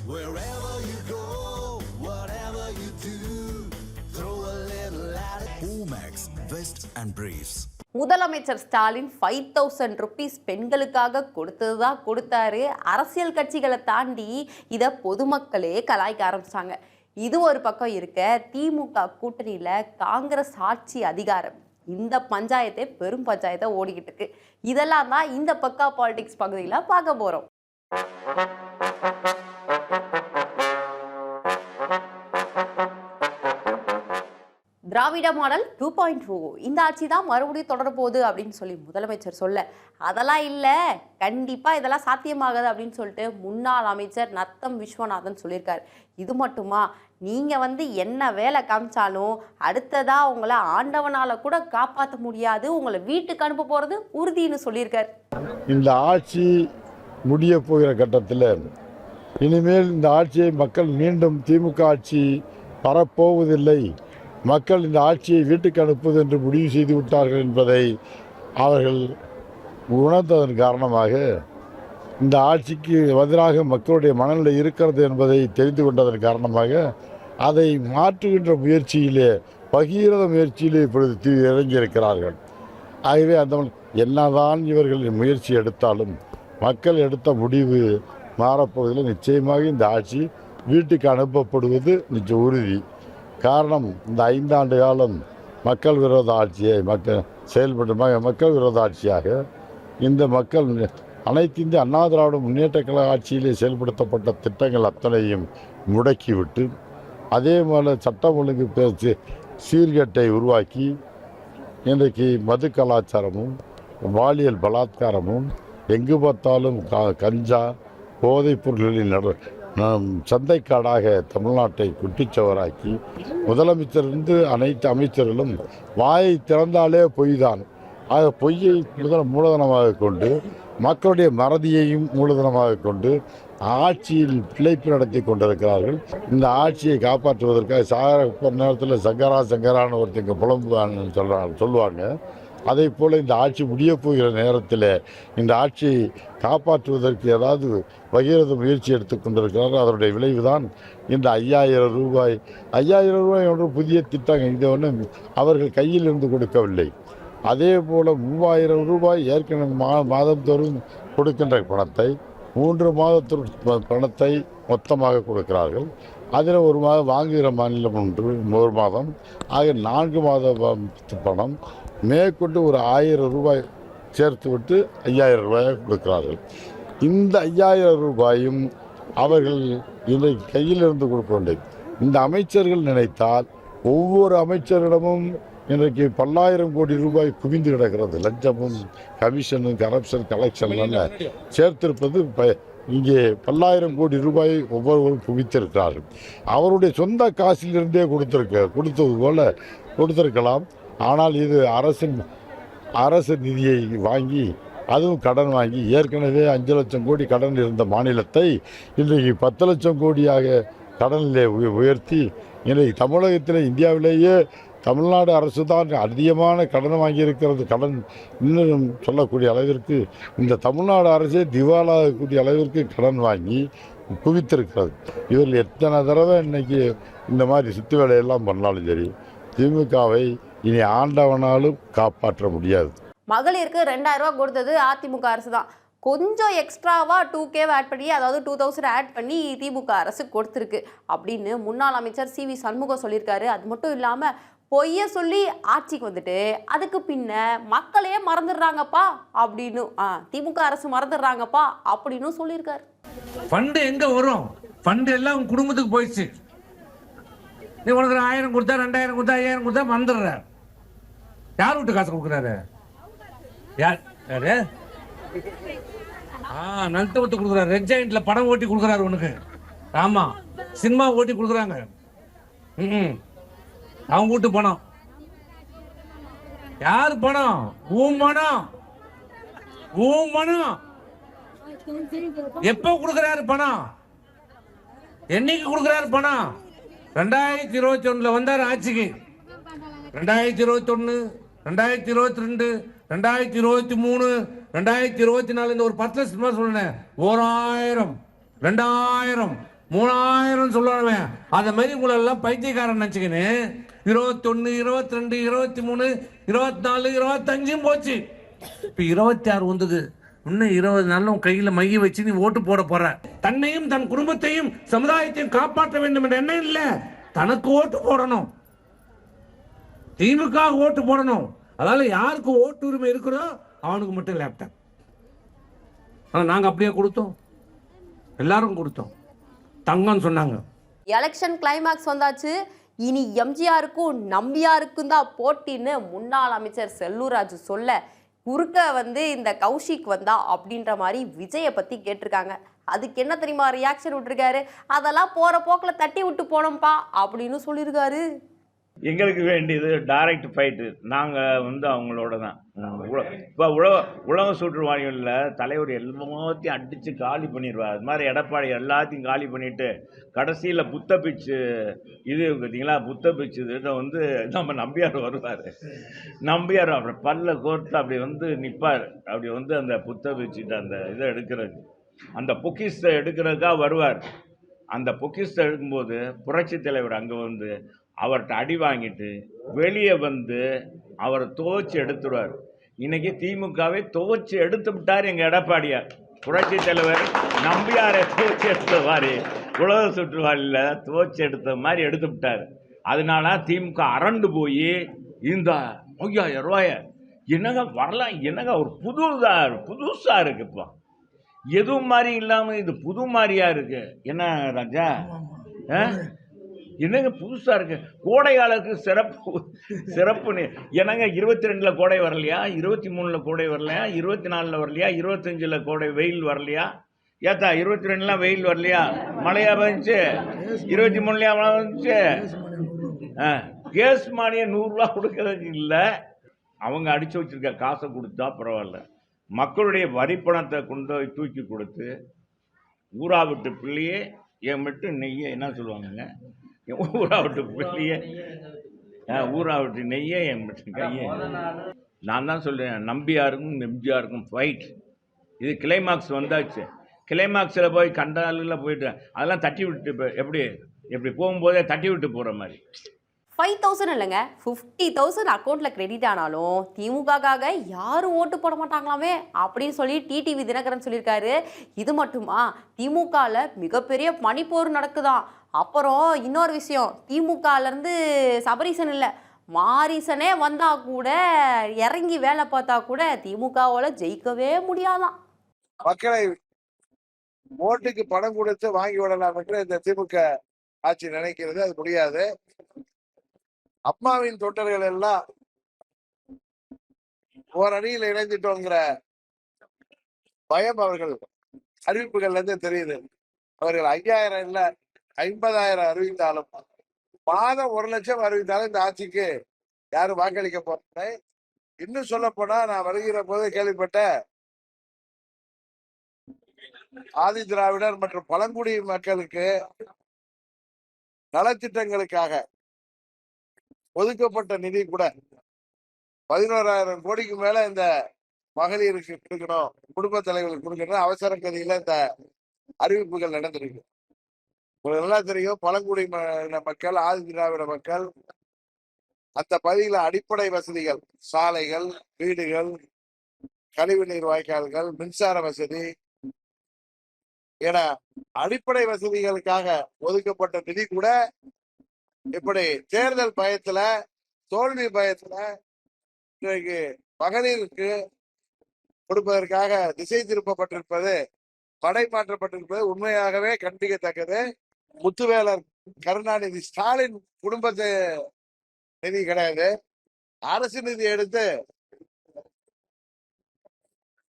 Wherever you go, whatever you do, throw a little at it. Omax, Vest and Briefs. முதலமைச்சர் Stalin 5000 rupees பெண்களுக்காக கொடுத்ததுதான் கொடுத்தாரு. அரசியல் கட்சிகளை தாண்டி இதை பொதுமக்களே கலாய்க்க ஆரம்பிச்சாங்க. இது ஒரு பக்கம் இருக்க, திமுக கூட்டணியில காங்கிரஸ் ஆட்சி அதிகாரம் இந்த பஞ்சாயத்தை பெரும் பஞ்சாயத்தை ஓடிக்கிட்டு இருக்கு. இதெல்லாம் தான் இந்த பக்கா பாலிடிக்ஸ் பகுதியில் பார்க்க போறோம். திராவிட மாடல் 2.0 இந்த ஆட்சி தான் மறுபடியும் தொடர போகுது அப்படின்னு சொல்லி முதலமைச்சர் சொல்ல, அதெல்லாம் இல்லை, கண்டிப்பாக இதெல்லாம் சாத்தியமாகாது அப்படின்னு சொல்லிட்டு முன்னாள் அமைச்சர் நத்தம் விஸ்வநாதன் சொல்லியிருக்காரு. இது மட்டுமா, நீங்கள் என்ன வேலை காமிச்சாலும் அடுத்ததாக உங்களை ஆண்டவனால் கூட காப்பாற்ற முடியாது, உங்களை வீட்டுக்கு அனுப்ப போகிறது உறுதின்னு சொல்லியிருக்காரு. இந்த ஆட்சி முடிய போகிற கட்டத்தில் இனிமேல் இந்த ஆட்சியை மக்கள் மீண்டும் திமுக ஆட்சி வரப்போவதில்லை, மக்கள் இந்த ஆட்சியை வீட்டுக்கு அனுப்புவது என்று முடிவு செய்து விட்டார்கள் என்பதை அவர்கள் உணர்ந்ததன் காரணமாக இந்த ஆட்சிக்கு எதிராக மக்களுடைய மனநிலை இருக்கிறது என்பதை தெரிந்து கொண்டதன் காரணமாக அதை மாற்றுகின்ற முயற்சியிலே, பகீரத முயற்சியிலே இப்பொழுது இறங்கியிருக்கிறார்கள். ஆகவே அந்த என்னதான் இவர்கள் முயற்சி எடுத்தாலும் மக்கள் எடுத்த முடிவு மாறப்போவதில் நிச்சயமாக இந்த ஆட்சி வீட்டுக்கு அனுப்பப்படுவது நிச்சயம் உறுதி. காரணம், இந்த 5 ஆண்டு காலம் மக்கள் விரோத ஆட்சியை மக்கள் விரோத ஆட்சியாக இந்த மக்கள் அனைத்து இந்திய அண்ணா திராவிட முன்னேற்ற கழக ஆட்சியிலே செயல்படுத்தப்பட்ட திட்டங்கள் அத்தனையும் முடக்கிவிட்டு, அதே போல் சட்டம் ஒழுங்கு பேச்சு சீர்கேட்டை உருவாக்கி இன்றைக்கு மது கலாச்சாரமும் பாலியல் பலாத்காரமும் எங்கு பார்த்தாலும் கஞ்சா போதைப் பொருள்களின் சந்தைக்காடாக தமிழ்நாட்டை குட்டிச்சவராக்கி முதலமைச்சரிலிருந்து அனைத்து அமைச்சர்களும் வாயை திறந்தாலே பொய் தான். ஆக பொய்யை மூலதனமாக கொண்டு மக்களுடைய மறதியையும் மூலதனமாக கொண்டு ஆட்சியில் பிழைப்பு நடத்தி கொண்டிருக்கிறார்கள். இந்த ஆட்சியை காப்பாற்றுவதற்காக நேரத்தில் சங்கரான்னு ஒருத்தங்க புலம்புவான்னு சொல்லுவாங்க. அதே போல் இந்த ஆட்சி முடிய போகிற நேரத்தில் இந்த ஆட்சியை காப்பாற்றுவதற்கு ஏதாவது பகிரத முயற்சி எடுத்துக்கொண்டிருக்கிறார்கள். அதனுடைய விளைவு தான் இந்த 5000 ரூபாய். 5000 ரூபாய் ஒன்று புதிய திட்டம், இதை ஒன்றும் அவர்கள் கையில் இருந்து கொடுக்கவில்லை. அதே போல் 3000 ரூபாய் ஏற்கனவே மாதந்தோறும் கொடுக்கின்ற பணத்தை 3 மாதத்திற்கு பணத்தை மொத்தமாக கொடுக்கிறார்கள். அதில் ஒரு மாதம் வாங்குகிற மாநிலம் ஒரு மாதம் ஆக 4 மாத பணம் மேற்கொண்டு ஒரு 1000 ரூபாய் சேர்த்து விட்டு 5000 ரூபாயை கொடுக்கிறார்கள். இந்த 5000 ரூபாயும் அவர்கள் இன்றைக்கு கையிலிருந்து கொடுக்க வேண்டும். இந்த அமைச்சர்கள் நினைத்தால் ஒவ்வொரு அமைச்சரிடமும் இன்றைக்கு பல்லாயிரம் கோடி ரூபாய் குவிந்து கிடக்கிறது. லஞ்சமும் கமிஷனும் கரப்ஷன் கலெக்ஷன் சேர்த்திருப்பது இங்கே பல்லாயிரம் கோடி ரூபாய் ஒவ்வொருவரும் குவித்திருக்கிறார்கள். அவருடைய சொந்த காசிலிருந்தே கொடுத்தது போல கொடுத்திருக்கலாம். ஆனால் இது அரசு நிதியை வாங்கி, அதுவும் கடன் வாங்கி, ஏற்கனவே 5 லட்சம் கோடி கடன் இருந்த மாநிலத்தை இன்றைக்கு 10 லட்சம் கோடியாக கடனிலே உயர்த்தி இன்றைக்கு தமிழகத்தில் இந்தியாவிலேயே தமிழ்நாடு அரசு தான் அதிகமான கடன் வாங்கியிருக்கிறது. கடன் இன்னும் சொல்லக்கூடிய அளவிற்கு இந்த தமிழ்நாடு அரசே திவாலாகக்கூடிய அளவிற்கு கடன் வாங்கி குவித்திருக்கிறது. இவர்கள் எத்தனை தடவை இன்னைக்கு இந்த மாதிரி சுத்து வேலையெல்லாம் பண்ணாலும் சரி, திமுகவை இனி ஆண்டவனாலும் காப்பாற்ற முடியாது. மகளிருக்கு 2000 ரூபாய் கொடுத்தது அதிமுக அரசு தான். கொஞ்சம் எக்ஸ்ட்ராவா 2K ஆட் பண்ணி, அதாவது 2000 ஆட் பண்ணி திமுக அரசு கொடுத்துருக்கு அப்படின்னு முன்னாள் அமைச்சர் CV சண்முகம் சொல்லியிருக்காரு. அது மட்டும் இல்லாம பொய்ய சொல்லி ஆட்சிக்கு வந்துட்டு அதுக்கு பின்ன மக்களே மறந்துடுறாங்கப்பா அப்படின்னு, திமுக அரசு மறந்துடுறாங்கப்பா அப்படின்னு சொல்லியிருக்காரு. ஃபண்டு எங்க வரும்? ஃபண்டு எல்லாம் உங்க குடும்பத்துக்கு போயிடுச்சு. நீ உனக்கு 1000 கொடுத்தா 2000 கொடுத்தா 5000 கொடுத்தா மறந்துடுற. யார் விட்டு காசு கொடுக்குறாரு? யாரு? நலத்தை விட்டு கொடுக்குறாரு. ரெட் ஜாயிண்ட்ல படம் ஓட்டி கொடுக்குறாரு உனக்கு. ஆமா, சினிமா ஓட்டி கொடுக்குறாங்க. அவங்க வீட்டு பணம். யாரு பணம்? ஊம் பணம். எப்ப கொடுக்குறாரு பணம்? என்னைக்கு கொடுக்குறாரு பணம்? 2021 வந்தார் ஆட்சிக்கு. 2021, 2022, 2023, 2024 இந்த ஒரு 10 லட்சம் சொன்னேன். 1000, 2000, 3000 சொல்லுவாங்க. அதை மாதிரி உங்களெல்லாம் பைத்தியக்காரன் நினச்சிக்கின்னு 21, 22, 23, 24, 25 போச்சு. இப்போ 26 வந்தது. இன்னும் 20 நாளும் கையில் மைய வச்சு நீ ஓட்டு போட போற. தன்னையும் தன் குடும்பத்தையும் சமுதாயத்தையும் காப்பாற்ற வேண்டும் என்ற எண்ணம் இல்லை, தனக்கு ஓட்டு போடணும், திமுக ஓட்டு போடணும். அதனால யாருக்கு ஓட்டு உரிமை இருக்கிறோ அவனுக்கு மட்டும் லேப்டாப். ஆனால் நாங்கள் அப்படியே கொடுத்தோம், எல்லாரும் கொடுத்தோம். தங்கம்னு சொன்னாங்க. எலெக்ஷன் கிளைமாக்ஸ் வந்தாச்சு. இனி எம்ஜிஆருக்கும் நம்பியாருக்கும் தான் போட்டின்னு முன்னாள் அமைச்சர் செல்லூர் ராஜு சொல்ல, குறுக்க இந்த கௌஷிக் வந்தா அப்படின்ற மாதிரி விஜயை பத்தி கேட்டிருக்காங்க. அதுக்கு என்ன தெரியுமா ரியாக்ஷன் விட்டுருக்காரு? அதெல்லாம் போற போக்கில் தட்டி விட்டு போனோம்ப்பா அப்படின்னு சொல்லியிருக்காரு. எங்களுக்கு வேண்டியது டைரக்ட் ஃபைட்டு. நாங்கள் அவங்களோட தான். இப்போ உலக சுற்றுவாளிகளில் தலைவர் எல்லாத்தையும் அடித்து காலி பண்ணிடுவார். அது மாதிரி எடப்பாடி எல்லாத்தையும் காலி பண்ணிவிட்டு கடைசியில் புத்த பிச்சு இது பார்த்தீங்களா, புத்த பிச்சு இதில் நம்ம நம்பியார் வருவார். நம்பியார் அப்படி பல்ல கோர்த்து அப்படி நிற்பார். அப்படி அந்த புத்த பிச்சுட்டு அந்த இதை எடுக்கிறது, அந்த பொக்கிஷத்தை எடுக்கிறதுக்காக வருவார். அந்த பொக்கிஷத்தை எடுக்கும்போது புரட்சி தலைவர் அங்கே அவர்கிட்ட அடி வாங்கிட்டு வெளியே அவரை துவச்சி எடுத்துடுவார். இன்னைக்கு திமுகவை துவச்சி எடுத்து விட்டார் எங்கள் எடப்பாடியார். புரட்சி தலைவர் நம்பியாரை துவச்சி எடுத்தவாறு உலக சுற்றுவாளியில் துவச்சி எடுத்த மாதிரி எடுத்து விட்டார். அதனால திமுக அரண்டு போய் இந்த 5000 ரூபாய என்னங்க வரலாம், என்னங்க ஒரு புதுசாக இருக்கு. இப்போ எதுவும் மாதிரி இல்லாமல் இது புது மாதிரியா இருக்கு. என்ன ராஜா, என்னங்க புதுசாக இருக்கு? கோடை காலத்துக்கு சிறப்பு என்னங்க 22ல் கோடை வரலையா, 23ல் கோடை வரலையா, 24ல் வரலையா, 25ல் கோடை வெயில் வரலையா? ஏத்தா 22லாம் வெயில் வரலையா, மழையா வந்துச்சு? 23லையா மழை வந்துச்சு? கேஸ் மானியம் 100 ரூபா கொடுக்கறதுக்கு இல்லை, அவங்க அடிச்சு வச்சிருக்க காசை கொடுத்தா பரவாயில்ல. மக்களுடைய வரிப்பணத்தை கொண்டு போய் தூக்கி கொடுத்து ஊரா விட்டு பிள்ளையே என் மட்டும் நெய்ய என்ன சொல்லுவாங்கங்க, ஊரா விட்டு பிள்ளையே ஊரா விட்டு நெய்ய என் மட்டும் கையே. நான் தான் சொல்றேன், நம்பியாருக்கும் எம்ஜிஆருக்கும் ஃபைட். இது கிளைமாக்ஸ் வந்தாச்சு. கிளைமாக்ஸில் போய் கண்டாலில் போயிட்டு அதெல்லாம் தட்டி விட்டு எப்படி போகும்போதே தட்டி விட்டு போகிற மாதிரி. 5,000 இல்லைங்க, 50,000 அக்கௌண்ட்டில் கிரெடிட் ஆனாலும் திமுகக்காக யாரும் ஓட்டு போட மாட்டாங்களாமே அப்படின்னு சொல்லி டிடிவி தினகரன் சொல்லியிருக்காரு. இது மட்டுமா, திமுகவில் மிகப்பெரிய பனிப்போர் நடக்குதாம். அப்புறம் இன்னொரு விஷயம், திமுகலேருந்து சபரீசன் இல்லை, மாரீசனே வந்தால் கூட இறங்கி வேலை பார்த்தா கூட திமுகவால் ஜெயிக்கவே முடியாதான். மக்களை ஓட்டுக்கு பணம் கொடுத்து வாங்கி விடலாம் என்று இந்த திமுக ஆட்சி நினைக்கிறது. அது முடியாது. அம்மாவின் தொண்டர்கள் எல்லாம் ஓர் அணியில் இணைந்துட்டோங்கிற பயம் அவர்கள் அறிவிப்புகள்ல இருந்து தெரியுது. அவர்கள் 5000 இல்ல 50,000 அறிவித்தாலும், மாதம் 1 லட்சம் அறிவித்தாலும் இந்த ஆட்சிக்கு யாரும் வாக்களிக்க போறேன். இன்னும் சொல்ல போனா, நான் வருகிற போது கேள்விப்பட்ட ஆதி திராவிடர் மற்றும் பழங்குடி மக்களுக்கு நலத்திட்டங்களுக்காக ஒதுக்கப்பட்ட நிதி கூட 11,000 கோடிக்கு மேல இந்த மகளிருக்கு கொடுக்கணும், குடும்ப தலைவர்களுக்கு கொடுக்கணும், அவசர கதியில இந்த அறிவிப்புகள் நடந்திருக்கு. உங்களுக்கு நல்லா தெரியும், பழங்குடி மக்கள், ஆதி திராவிட மக்கள் அந்த பகுதியில் அடிப்படை வசதிகள், சாலைகள், வீடுகள், கழிவுநீர் வாய்க்கால்கள், மின்சார வசதி என அடிப்படை வசதிகளுக்காக ஒதுக்கப்பட்ட நிதி கூட இப்படி தேர்தல் பயத்துல, தோல்வி பயத்துல இன்றைக்கு மகளிருக்கு கொடுப்பதற்காக திசை திருப்பப்பட்டிருப்பது, படை மாற்றப்பட்டிருப்பது உண்மையாகவே கண்டிக்கத்தக்கது. முத்துவேலர் கருணாநிதி ஸ்டாலின் குடும்பத்து நிதி கிடையாது, அரசு நிதி எடுத்து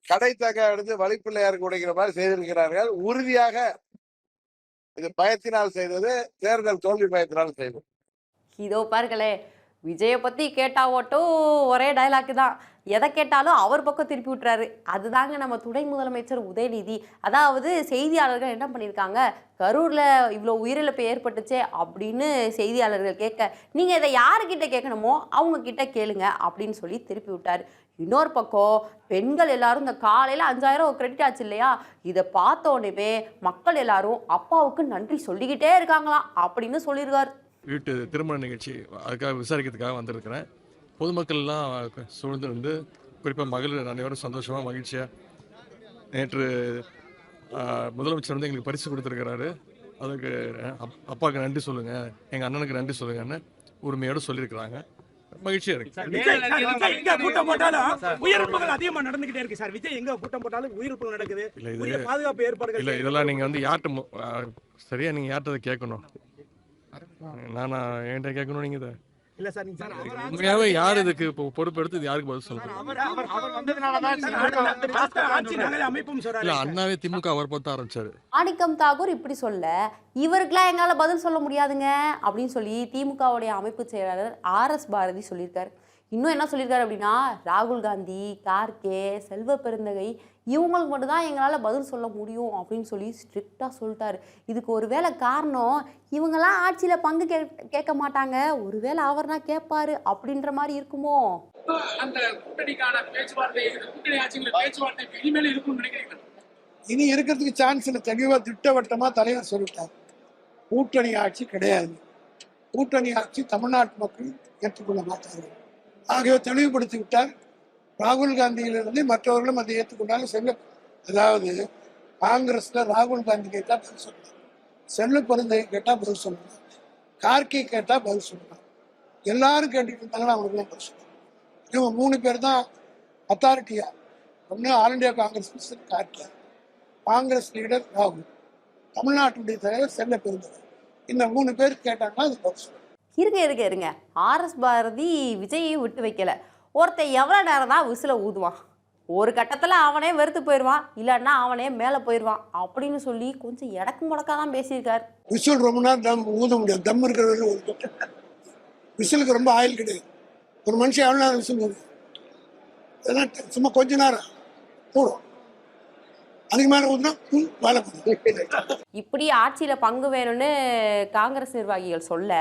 கடைத்தக எடுத்து வழிப்பிள்ளையாருக்கு உடைக்கிற மாதிரி செய்திருக்கிறார்கள். உறுதியாக இது பயத்தினால் செய்தது, தேர்தல் தோல்வி பயத்தினால் செய்தது. இதோ பாருங்களே, விஜயை பற்றி கேட்டா ஓட்டும் ஒரே டைலாக் தான், எதை கேட்டாலும் அவர் பக்கம் திருப்பி விட்டுறாரு. அதுதாங்க நம்ம துணை முதலமைச்சர் உதயநிதி. அதாவது செய்தியாளர்கள் என்ன பண்ணியிருக்காங்க, கரூரில் இவ்வளோ உயிரிழப்பு ஏற்பட்டுச்சே அப்படின்னு செய்தியாளர்கள் கேட்க, நீங்கள் இதை யாருக்கிட்ட கேட்கணுமோ அவங்க கிட்ட கேளுங்க அப்படின்னு சொல்லி திருப்பி விட்டார். இன்னொரு பக்கம் பெண்கள் எல்லாரும் இந்த காலையில் 5000 கிரெடிட் ஆச்சு இல்லையா, இதை பார்த்த உடனே மக்கள் எல்லாரும் அப்பாவுக்கு நன்றி சொல்லிக்கிட்டே இருக்காங்களாம் அப்படின்னு சொல்லியிருக்காரு. வீட்டு திருமண நிகழ்ச்சி அதுக்காக விசாரிக்கிறதுக்காக வந்திருக்கிறேன். பொதுமக்கள்லாம் சூழ்ந்து வந்து குறிப்பாக மகளிர் அனைவரும் சந்தோஷமாக மகிழ்ச்சியாக நேற்று முதலமைச்சர் வந்து எங்களுக்கு பரிசு கொடுத்துருக்கிறாரு. அதுக்கு அப்பாவுக்கு நன்றி சொல்லுங்கள், எங்கள் அண்ணனுக்கு நன்றி சொல்லுங்கன்னு உரிமையோடு சொல்லியிருக்கிறாங்க. மகிழ்ச்சியா இருக்கு. கூட்டம் போட்டாலும் உயிரிழப்புகள் அதிகமா நடந்துகிட்டே இருக்கு சார். விஜய் எங்க கூட்டம் போட்டாலும் உயிரிழப்புகள் நடக்குது. இல்ல பாதுகாப்பு ஏற்பாடுகள் இல்ல, இதெல்லாம் நீங்க வந்து யார்கிட்ட சரியா நீங்க யார்கிட்ட கேட்கணும். நானா என்கிட்ட கேட்கணும் நீங்க இதை? இல்ல சார், நீங்க சார் உண்மையாவே யார் இதுக்கு பொறுப்பு எடுத்து யாருக்கு பதில் சொல்லுங்க. இல்ல, அண்ணாவே திமுக அவர் பார்த்து ஆரம்பிச்சாரு. மாணிக்கம் தாகூர் இப்படி சொல்ல, இவருக்கெல்லாம் எங்களால பதில் சொல்ல முடியாதுங்க அப்படின்னு சொல்லி திமுகவுடைய அமைப்பு செயலாளர் RS பாரதி சொல்லியிருக்காரு. இன்னும் என்ன சொல்லியிருக்காரு அப்படின்னா, ராகுல் காந்தி, கார்கே, செல்வ பெருந்தகை இவங்களுக்கு மட்டும்தான் எங்களால் பதில் சொல்ல முடியும் அப்படின்னு சொல்லி ஸ்ட்ரிக்டாக சொல்லிட்டாரு. இதுக்கு ஒரு வேளை காரணம், இவங்கெல்லாம் ஆட்சியில் பங்கு கேட்க மாட்டாங்க, ஒருவேளை அவர்னா கேட்பாரு அப்படின்ற மாதிரி இருக்குமோ? அந்த கூட்டணிக்கான பேச்சுவார்த்தை, கூட்டணி ஆட்சிகள் பேச்சுவார்த்தை இனிமேல் இருக்கும்னு நினைக்கிறீங்க? இனி இருக்கிறதுக்கு சான்ஸ் இல்லை. தெளிவாக திட்டவட்டமாக தலைவர் சொல்லிட்டார், கூட்டணி ஆட்சி கிடையாது. கூட்டணி ஆட்சி தமிழ்நாட்டு மக்கள் ஏற்றுக்கொள்ள மாட்டார்கள். ஆகவே தெளிவுபடுத்தி விட்டார். ராகுல் காந்தியிலிருந்து மற்றவர்களும் அதை ஏற்றுக்கொண்டாலும் அதாவது காங்கிரஸ்ல ராகுல் காந்தி கேட்டால் பதில் சொல்லலாம், செல்வ பெருந்தகை கேட்டால் பதில் சொல்லலாம், கார்கே கேட்டால் பதில் சொல்லலாம். எல்லாரும் கேட்டுட்டு இருந்தாங்கன்னா அவங்களுக்குலாம் பதில் சொல்லலாம். இவங்க 3 பேர் தான் அத்தாரிட்டியா. ஒன்று all India Congress president Kharge, Congress leader ராகுல், தமிழ்நாட்டுடைய தலைவர் செல்வ பெருந்தகை. இந்த 3 பேர் கேட்டாங்கன்னா அது பதில் சொல்லலாம். இருங்க RS பாரதி விஜயை விட்டு வைக்கல. ஒருத்தன் எவ்வளோ நேரம் தான் விசில ஊதுவான், ஒரு கட்டத்தில் அவனே வெறுத்து போயிடுவான், இல்லைன்னா அவனே மேலே போயிடுவான் அப்படின்னு சொல்லி கொஞ்சம் இடக்கு முடக்கா தான் பேசியிருக்காரு. விசில் ரொம்ப நேரம் ஊத முடியாது, தம் இருக்கிற ஒரு விசிலுக்கு ரொம்ப ஆயில் கிடையாது. ஒரு மனுஷன் எவ்வளோ நேரம் விசில் ஊதும், சும்மா கொஞ்ச நேரம் போடும், அதுக்கு மேலே ஊதுனா வேலை பண்ணும். இப்படி ஆட்சியில் பங்கு வேணும்னு காங்கிரஸ் நிர்வாகிகள் சொல்ல,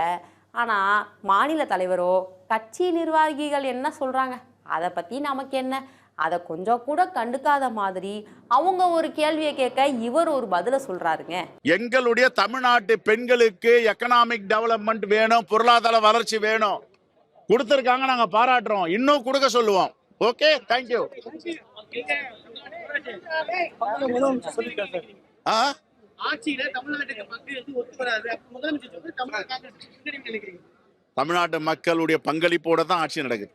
ஆனால் மாநில தலைவரோ கட்சி நிர்வாகிகள் என்ன சொல்கிறாங்க அதை பற்றி நமக்கு என்ன, அதை கொஞ்சம் கூட கண்டுக்காத மாதிரி அவங்க ஒரு கேள்வியை கேட்க இவர் ஒரு பதிலை சொல்கிறாருங்க. எங்களுடைய தமிழ்நாட்டு பெண்களுக்கு எக்கனாமிக் டெவலப்மெண்ட் வேணும், பொருளாதார வளர்ச்சி வேணும், கொடுத்துருக்காங்க, நாங்கள் பாராட்டுறோம், இன்னும் கொடுக்க சொல்லுவோம். Okay, thank you. தமிழ்நாட்டு மக்களுடைய பங்களிப்போட தான் ஆட்சி நடக்குது.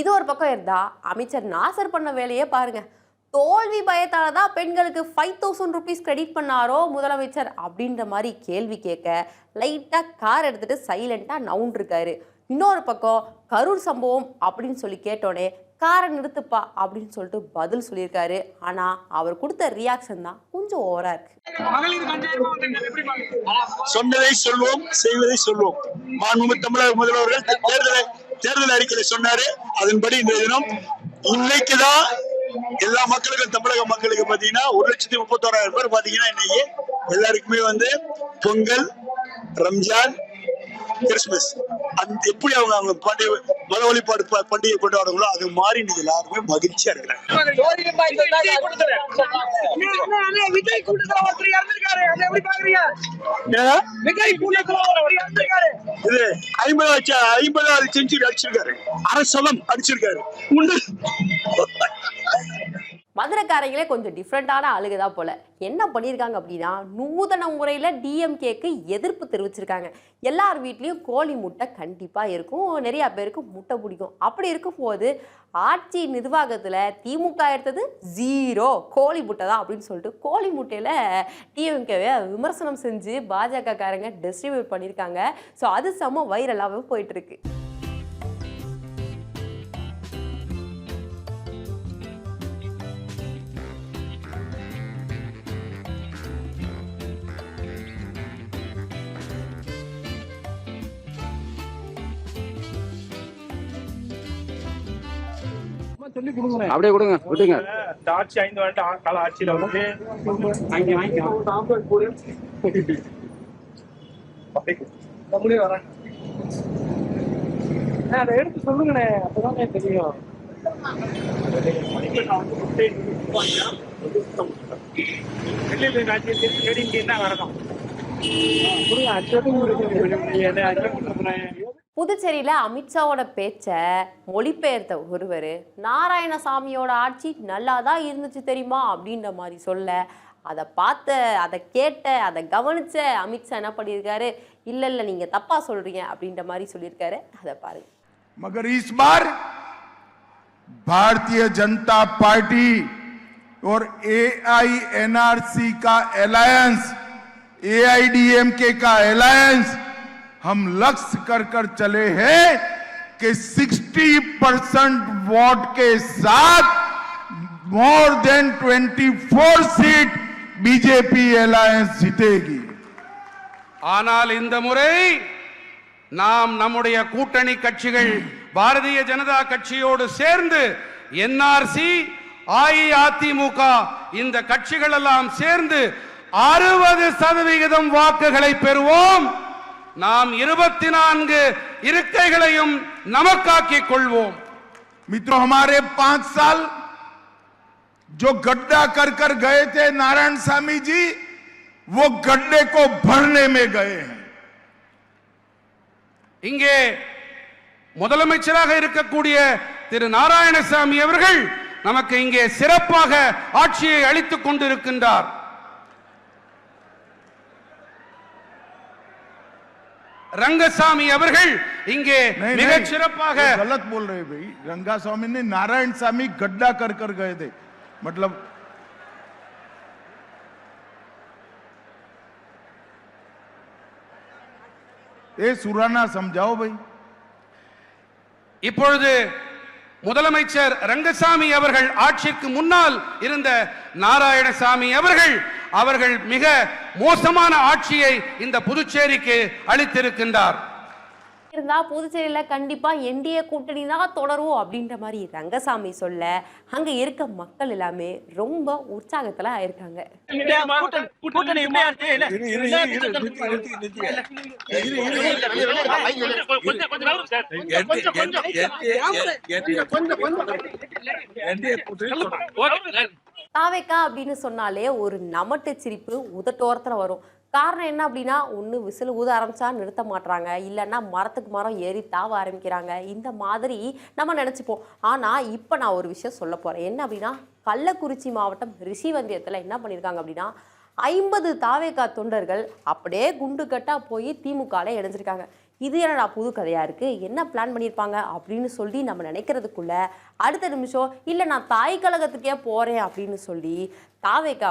இது ஒரு பக்கம் இருந்தா அமைச்சர் நாசர் பண்ண வேலையே பாருங்க. தோல்வி பயத்தால தான் பெண்களுக்கு 5000 rupees கிரெடிட் பண்ணாரோ முதலமைச்சர் அப்படின்ற மாதிரி கேள்வி கேட்க லைட்டா கார் எடுத்துட்டு சைலண்டா நவுண்டிருக்காரு. இன்னொரு பக்கம் கரூர் சம்பவம் அப்படின்னு சொல்லி கேட்டோடனே காரை நிறுத்துப்பா அப்படின்னு சொல்லிட்டு பதில் சொல்லியிருக்காரு. ஆனா அவர் கொடுத்த ரியாக்ஷன் தான் கொஞ்சம் ஓவரா இருக்கு. சொன்னதை சொல்வோம், செய்வதை சொல்வோம். மாண்புமிகு தமிழக முதல்வர்கள் தேர்தல் அறிக்கையில சொன்னாரு. அதன்படி இந்த தினம் இன்னைக்குதான் எல்லா மக்களுக்கும், தமிழக மக்களுக்கு பாத்தீங்கன்னா 1,31,000 பேர் பாத்தீங்கன்னா இன்னைக்கு எல்லாருக்குமே வந்து பொங்கல், ரம்ஜான், கிறிஸ்துமஸ் அந்த எப்படி அவங்க பண்டிகை மத வழிபாடு பண்டிகை கொண்டாடுங்களோ அது மாதிரி இன்னைக்கு எல்லாருமே மகிழ்ச்சியா இருக்கிறாங்க. இது 50வது செஞ்சுரி அடிச்சிருக்காரு, அரசவம் அடிச்சிருக்காரு. மதுரைக்காரங்களே கொஞ்சம் டிஃப்ரெண்டான ஆளுகதான் போல. என்ன பண்ணியிருக்காங்க அப்படின்னா, நூதன முறையில் டிஎம்கேக்கு எதிர்ப்பு தெரிவிச்சிருக்காங்க. எல்லார் வீட்லேயும் கோழி முட்டை கண்டிப்பாக இருக்கும், நிறையா பேருக்கு முட்டை பிடிக்கும். அப்படி இருக்கும்போது ஆட்சி நிர்வாகத்தில் திமுக எடுத்தது 0 கோழி முட்டை தான் அப்படின்னு சொல்லிட்டு கோழி முட்டையில் டிஎம்கேவை விமர்சனம் செஞ்சு பாஜக காரங்க டிஸ்ட்ரிபியூட் பண்ணியிருக்காங்க. ஸோ அது செம்ம வைரலாகவே போயிட்டுருக்கு. அப்படியே கொடுங்க, விட்டுங்க. இந்த ஆட்சி 5 வருட கால ஆட்சியில வந்து அதை எடுத்து சொல்லுங்கண்ணே, அப்பதானே தெரியும். வெளியில ராஜ்யத்தில் ட்ரேடிங் தான் வரணும். புதுச்சேரியில் அமித்ஷாவோட பேச்சை மொழிபெயர்த்த ஒருவர் நாராயணசாமியோட ஆட்சி நல்லா தான் இருந்துச்சு தெரியுமா அப்படின்ற மாதிரி சொல்ல, அதை பார்த்த, அதை கேட்ட, அதை கவனிச்ச அமித்ஷா என்ன பண்ணியிருக்காரு, இல்லை இல்லை நீங்கள் தப்பாக சொல்கிறீங்க அப்படின்ற மாதிரி சொல்லியிருக்காரு. அதை பாருங்க. मगर इस बार भारतीय जनता पार्टी और AINRC का अलायंस, AIDMK का अलायंस हम लक्ष्य कर चले हैं कि 60% वोट के साथ more than 24 seat BJP alliance जीतेगी. ஆனால் இந்த முறை நாம் நம்முடைய கூட்டணி கட்சிகள் பாரதிய ஜனதா கட்சியோடு சேர்ந்து NRC, அஇஅதிமுக இந்த கட்சிகள் எல்லாம் சேர்ந்து 60% வாக்குகளை பெறுவோம். நாம் 24 இருக்கைகளையும் நமக்காக்கிக் கொள்வோம். मित्रों, हमारे 5 साल जो गड्ढा कर गए थे नारायण सामी जी, वो गड्ढे को भरने में गए हैं. இங்கே முதலமைச்சராக இருக்கக்கூடிய திரு நாராயணசாமி அவர்கள் நமக்கு இங்கே சிறப்பாக ஆட்சியை அளித்துக் கொண்டிருக்கின்றார். रंगसामी அவர்கள் இங்கே மிக சிறப்பாக गलत बोल रहे भाई. रंगास्वामी ने नारायण सामी गड्ढा कर गए थे, मतलब ये सुराना समझाओ भाई. இப்பொழுது முதலமைச்சர் ரங்கசாமி அவர்கள் ஆட்சிக்கு முன்னால் இருந்த நாராயணசாமி அவர்கள் மிக மோசமான ஆட்சியை இந்த புதுச்சேரிக்கு அளித்திருக்கின்றார். இருந்தா புதுச்சேரியில் கண்டிப்பா என்டிஏ கூட்டணி தான் தொடரும் அப்படின்ற மாதிரி ரங்கசாமி சொல்ல, அங்க இருக்க மக்கள் எல்லாமே ரொம்ப உற்சாகத்துல ஆயிருக்காங்க. தாவேக்கா அப்படின்னு சொன்னாலே ஒரு நமட்டு சிரிப்பு உதட்டோரத்துல வரும். காரணம் என்ன அப்படின்னா, ஒன்று விசில் ஊத ஆரம்பிச்சா நிறுத்த மாட்டுறாங்க, இல்லைன்னா மரத்துக்கு மரம் ஏறி தாவ ஆரம்பிக்கிறாங்க. இந்த மாதிரி நம்ம நினச்சிப்போம். ஆனால் இப்போ நான் ஒரு விஷயம் சொல்ல போகிறேன். என்ன அப்படின்னா, கள்ளக்குறிச்சி மாவட்டம் ரிஷிவந்தியத்தில் என்ன பண்ணியிருக்காங்க அப்படின்னா, 50 தாவேக்கா தொண்டர்கள் அப்படியே குண்டு கட்டா போய் திமுகவில் இணைஞ்சிருக்காங்க. இது என்னடா புது கதையாக இருக்குது, என்ன பிளான் பண்ணியிருப்பாங்க அப்படின்னு சொல்லி நம்ம நினைக்கிறதுக்குள்ள அடுத்த நிமிஷம் இல்லை நான் தாய் கழகத்துக்கே போகிறேன் அப்படின்னு சொல்லி தாவேக்கா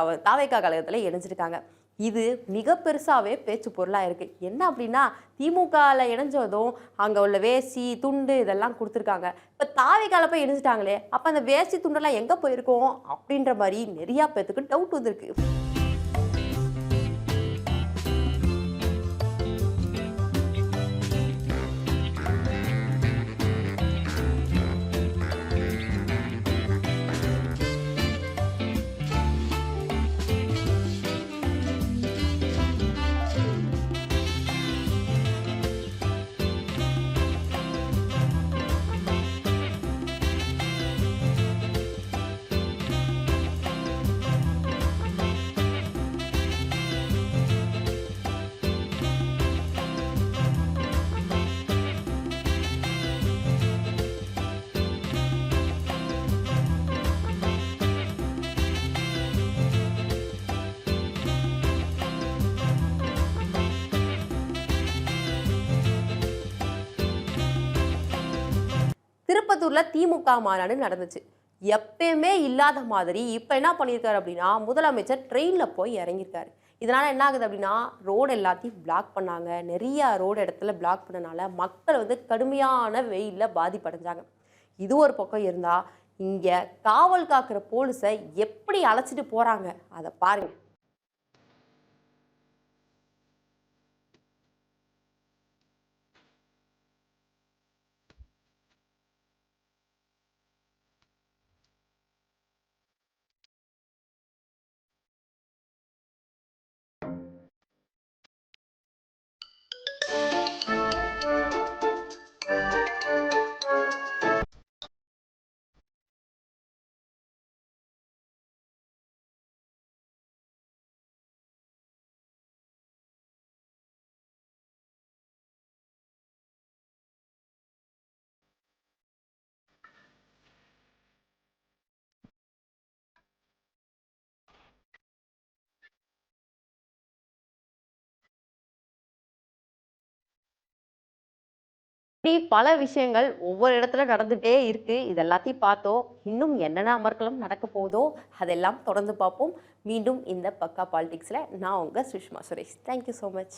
கழகத்தில் இணைஞ்சிருக்காங்க. இது மிக பெருசாகவே பேச்சு பொருளாக இருக்குது. என்ன அப்படின்னா, திமுகவில் இணைஞ்சதும் அங்கே உள்ள வேஷ்டி துண்டு இதெல்லாம் கொடுத்துருக்காங்க. இப்போ தாவேக்கால போய் இணைஞ்சிட்டாங்களே, அப்போ அந்த வேஷ்டி துண்டெல்லாம் எங்கே போயிருக்கோம் அப்படின்ற மாதிரி நிறையா பேத்துக்கு டவுட் வந்திருக்கு. திருப்பத்தூர்ல திமுக மாநாடு நடந்துச்சு. எப்பயுமே இல்லாத மாதிரி இப்போ என்ன பண்ணியிருக்காரு அப்படின்னா, முதலமைச்சர் ட்ரெயினில் போய் இறங்கியிருக்காரு. இதனால் என்ன ஆகுது அப்படின்னா, ரோடு எல்லாத்தையும் பிளாக் பண்ணாங்க. நிறைய ரோடு இடத்துல பிளாக் பண்ணனால மக்கள் கடுமையான வெயிலில் பாதிப்படைஞ்சாங்க. இது ஒரு பக்கம் இருந்தால், இங்கே காவல் காக்கிற போலீஸை எப்படி அழைச்சிட்டு போகிறாங்க அதை பாருங்க. இப்படி பல விஷயங்கள் ஒவ்வொரு இடத்துல நடந்துகிட்டே இருக்கு. இது எல்லாத்தையும் பார்த்தோம். இன்னும் என்னென்ன அமர்க்களம் நடக்க போதோ அதெல்லாம் தொடர்ந்து பார்ப்போம். மீண்டும் இந்த பக்கா பாலிடிக்ஸில் நான் உங்கள் Sushma Suresh. Thank you so much.